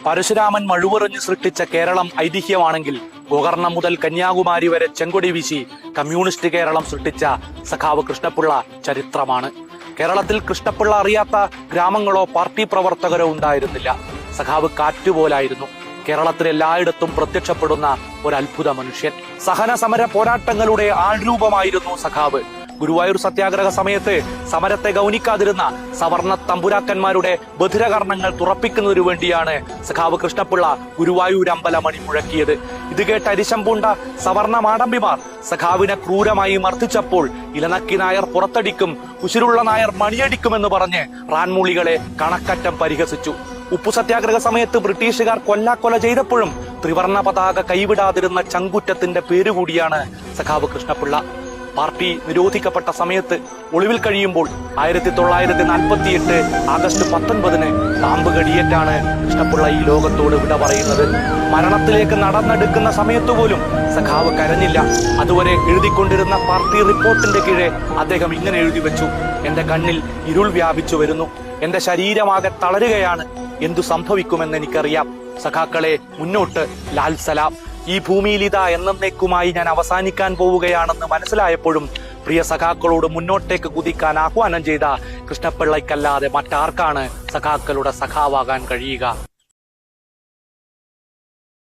പരശുരാമൻ മഴുവെറിഞ്ഞ് സൃഷ്ടിച്ച കേരളം ഐതിഹ്യമാണെങ്കിൽ ഗോകർണം മുതൽ കന്യാകുമാരി വരെ ചെങ്കൊടി വീശി കമ്മ്യൂണിസ്റ്റ് കേരളം സൃഷ്ടിച്ച സഖാവ് കൃഷ്ണപിള്ള ചരിത്രമാണ്. കേരളത്തിൽ കൃഷ്ണപിള്ള അറിയാത്ത ഗ്രാമങ്ങളോ പാർട്ടി പ്രവർത്തകരോ ഉണ്ടായിരുന്നില്ല. സഖാവ് കാറ്റുപോലായിരുന്നു. കേരളത്തിൽ എല്ലായിടത്തും പ്രത്യക്ഷപ്പെടുന്ന ഒരു അത്ഭുത മനുഷ്യൻ. സഹന സമര പോരാട്ടങ്ങളുടെ ആൾരൂപമായിരുന്നു സഖാവ്. ഗുരുവായൂർ സത്യാഗ്രഹ സമയത്ത് സമരത്തെ ഗൗനിക്കാതിരുന്ന സവർണ തമ്പുരാക്കന്മാരുടെ ബധിരകർണങ്ങൾ തുറപ്പിക്കുന്നതിനു വേണ്ടിയാണ് സഖാവ് കൃഷ്ണപിള്ള ഗുരുവായൂർ അമ്പലമണി മുഴക്കിയത്. ഇത് കേട്ട് അരിശം പൂണ്ട സവർണ മാടമ്പിമാർ സഖാവിനെ ക്രൂരമായി മർദ്ദിച്ചപ്പോൾ ഇലനക്കി നായർ പുറത്തടിക്കും, ഉശിരുള്ള നായർ മണിയടിക്കുമെന്ന് പറഞ്ഞ് റാൻമൂളികളെ കണക്കറ്റം പരിഹസിച്ചു. ഉപ്പു സത്യാഗ്രഹ സമയത്ത് ബ്രിട്ടീഷുകാർ കൊല്ലാക്കൊല ചെയ്തപ്പോഴും ത്രിവർണ പതാക കൈവിടാതിരുന്ന ചങ്കുറ്റത്തിന്റെ പേരുകൂടിയാണ് സഖാവ് കൃഷ്ണപിള്ള. പാർട്ടി നിരോധിക്കപ്പെട്ട സമയത്ത് ഒളിവിൽ കഴിയുമ്പോൾ 1948 ആഗസ്റ്റ് 19 പാമ്പ് കടിയേറ്റാണ് കൃഷ്ണപിള്ള ഈ ലോകത്തോട് വിട പറയുന്നത്. മരണത്തിലേക്ക് നടന്നെടുക്കുന്ന സമയത്തുപോലും സഖാവ് കരഞ്ഞില്ല. അതുവരെ എഴുതിക്കൊണ്ടിരുന്ന പാർട്ടി റിപ്പോർട്ടിന്റെ കീഴെ അദ്ദേഹം ഇങ്ങനെ എഴുതി വെച്ചു: എന്റെ കണ്ണിൽ ഇരുൾ വ്യാപിച്ചു വരുന്നു, എന്റെ ശരീരമാകെ തളരുകയാണ്, എന്തു സംഭവിക്കുമെന്ന് എനിക്കറിയാം. സഖാക്കളെ, മുന്നോട്ട്, ലാൽ സലാം. ഈ ഭൂമിയിൽ ഇതാ എന്നേക്കുമായി ഞാൻ അവസാനിക്കാൻ പോവുകയാണെന്ന് മനസ്സിലായപ്പോഴും പ്രിയ സഖാക്കളോട് മുന്നോട്ടേക്ക് കുതിക്കാൻ ആഹ്വാനം ചെയ്ത കൃഷ്ണപിള്ളയ്ക്കല്ലാതെ മറ്റാർക്കാണ് സഖാക്കളുടെ സഖാവാകാൻ കഴിയുക?